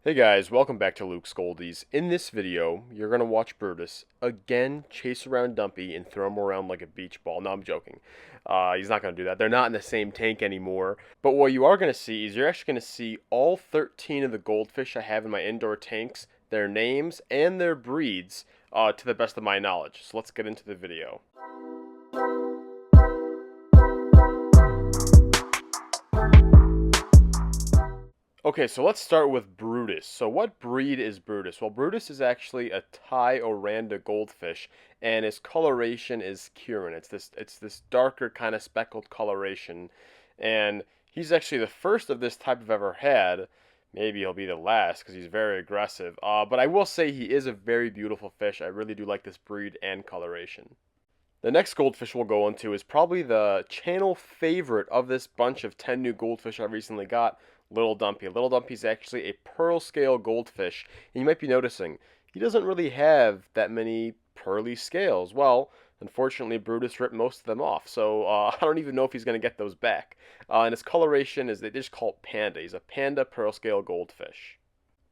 Hey guys, welcome back to Luke's Goldies. In this video, you're going to watch Brutus again chase around Dumpy and throw him around like a beach ball. No, I'm joking. He's not going to do that. They're not in the same tank anymore. But what you are going to see is you're actually going to see all 13 of the goldfish I have in my indoor tanks, their names, and their breeds to the best of my knowledge. So let's get into the video. Okay, so let's start with Brutus. So what breed is Brutus? Well, Brutus is actually a Thai Oranda goldfish, and his coloration is Kieran. It's this darker kind of speckled coloration, and he's actually the first of this type I've ever had. Maybe he'll be the last because he's very aggressive. But I will say he is a very beautiful fish. I really do like this breed and coloration. The next goldfish we'll go into is probably the channel favorite of this bunch of 10 new goldfish I recently got, Little Dumpy. Little Dumpy is actually a pearl scale goldfish, and you might be noticing he doesn't really have that many pearly scales. Well, unfortunately, Brutus ripped most of them off, so I don't even know if he's going to get those back. And his coloration is, they just call it Panda. He's a Panda pearl scale goldfish.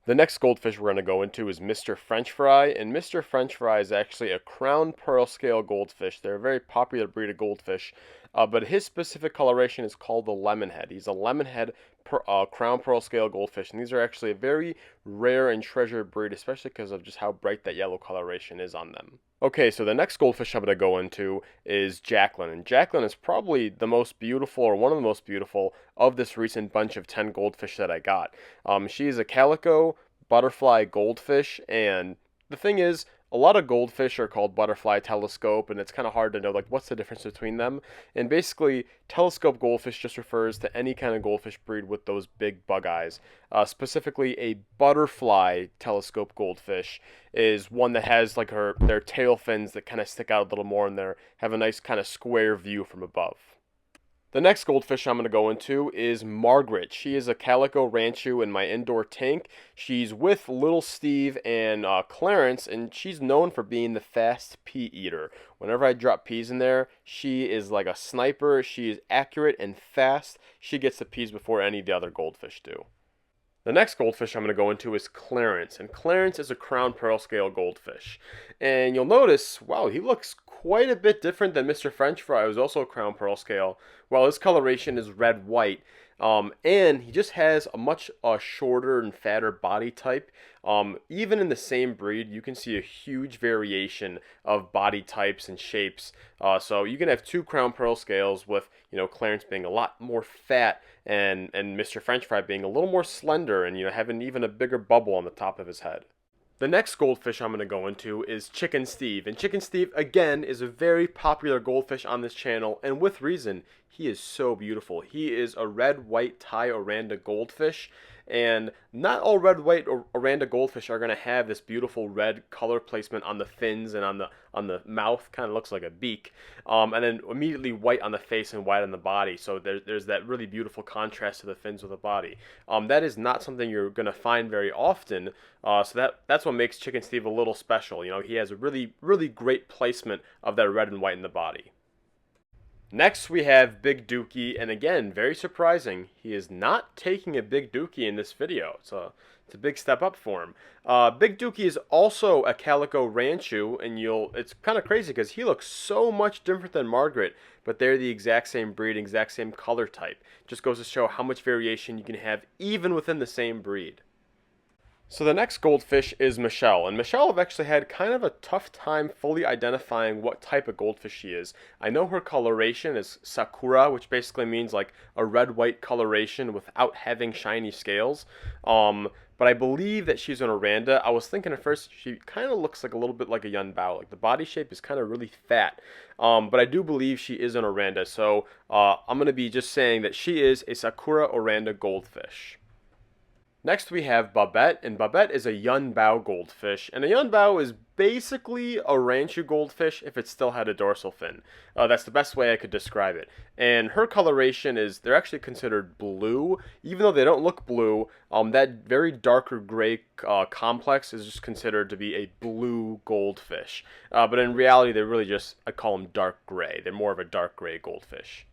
The next goldfish we're going to go into is Mr. French Fry, and Mr. French Fry is actually a crown pearl scale goldfish. They're a very popular breed of goldfish, but his specific coloration is called the lemonhead. He's a lemonhead crown pearl scale goldfish, and these are actually a very rare and treasured breed, especially because of just how bright that yellow coloration is on them. Okay, so the next goldfish I'm going to go into is Jaclyn, and Jaclyn is probably the most beautiful, or one of the most beautiful, of this recent bunch of 10 goldfish that I got. She is a Calico butterfly goldfish, and the thing is, a lot of goldfish are called butterfly telescope, and it's kind of hard to know like what's the difference between them. And basically, telescope goldfish just refers to any kind of goldfish breed with those big bug eyes. Specifically, a butterfly telescope goldfish is one that has like their tail fins that kind of stick out a little more, and they have a nice kind of square view from above. The next goldfish I'm going to go into is Margaret. She is a Calico Rancho in my indoor tank. She's with little Steve and Clarence, and she's known for being the fast pea eater. Whenever I drop peas in there, she is like a sniper. She is accurate and fast. She gets the peas before any of the other goldfish do. The next goldfish I'm going to go into is Clarence, and Clarence is a crown pearl scale goldfish. And you'll notice, wow, he looks quite a bit different than Mr. French Fry, who's also a crown pearl scale. Well, his coloration is red-white, and he just has a much shorter and fatter body type. Even in the same breed, you can see a huge variation of body types and shapes. So you can have two crown pearl scales with, Clarence being a lot more fat and Mr. French Fry being a little more slender and, having even a bigger bubble on the top of his head. The next goldfish I'm going to go into is Chicken Steve. And Chicken Steve, again, is a very popular goldfish on this channel, and with reason. He is so beautiful. He is a red-white Thai Oranda goldfish, and not all red-white Oranda goldfish are going to have this beautiful red color placement on the fins and on the mouth. Kind of looks like a beak, and then immediately white on the face and white on the body. So there's that really beautiful contrast to the fins with the body. That is not something you're going to find very often. So that's what makes Chicken Steve a little special. He has a really, really great placement of that red and white in the body. Next, we have Big Dookie, and again, very surprising, he is not taking a Big Dookie in this video. It's a big step up for him. Big Dookie is also a Calico Rancho, and it's kind of crazy because he looks so much different than Margaret, but they're the exact same breed, exact same color type. Just goes to show how much variation you can have even within the same breed. So the next goldfish is Michelle, and Michelle I've actually had kind of a tough time fully identifying what type of goldfish she is. I know her coloration is Sakura, which basically means like a red-white coloration without having shiny scales. But I believe that she's an Oranda. I was thinking at first she kind of looks like a little bit like a Yunbao. Like the body shape is kind of really fat. But I do believe she is an Oranda, so I'm going to be just saying that she is a Sakura Oranda goldfish. Next we have Babette, and Babette is a Yunbao goldfish, and a Yunbao is basically a Rancho goldfish if it still had a dorsal fin. That's the best way I could describe it. And her coloration is, they're actually considered blue, even though they don't look blue. That very darker gray complex is just considered to be a blue goldfish. But in reality, they're really just, I call them dark gray. They're more of a dark gray goldfish.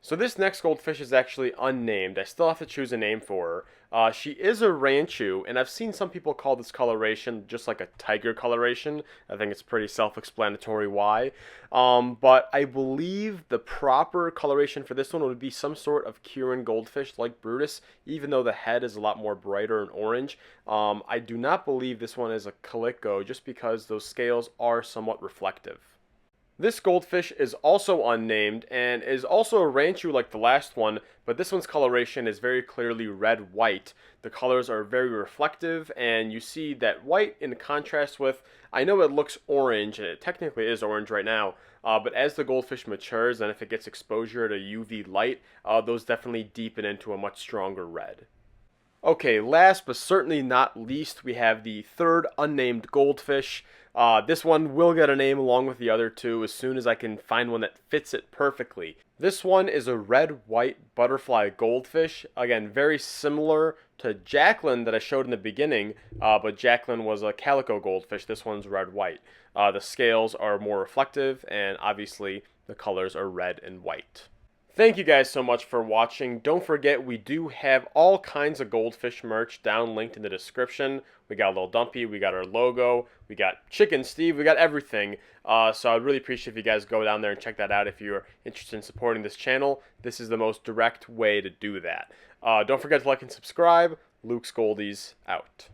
So this next goldfish is actually unnamed. I still have to choose a name for She is a Rancho, and I've seen some people call this coloration just like a tiger coloration. I think it's pretty self-explanatory why. But I believe the proper coloration for this one would be some sort of Kieran goldfish like Brutus, even though the head is a lot more brighter and orange. I do not believe this one is a Calico just because those scales are somewhat reflective. This goldfish is also unnamed and is also a Rancho like the last one, but this one's coloration is very clearly red-white. The colors are very reflective, and you see that white in contrast with, I know it looks orange, and it technically is orange right now, but as the goldfish matures and if it gets exposure to UV light, those definitely deepen into a much stronger red. Okay, last but certainly not least, we have the third unnamed goldfish. This one will get a name along with the other two as soon as I can find one that fits it perfectly. This one is a red-white butterfly goldfish. Again, very similar to Jaclyn that I showed in the beginning, but Jaclyn was a calico goldfish. This one's red-white. The scales are more reflective, and obviously the colors are red and white. Thank you guys so much for watching. Don't forget, we do have all kinds of goldfish merch down linked in the description. We got a little dumpy, we got our logo, we got Chicken Steve, we got everything. So I'd really appreciate if you guys go down there and check that out if you're interested in supporting this channel. This is the most direct way to do that. Don't forget to like and subscribe. Luke's Goldies out.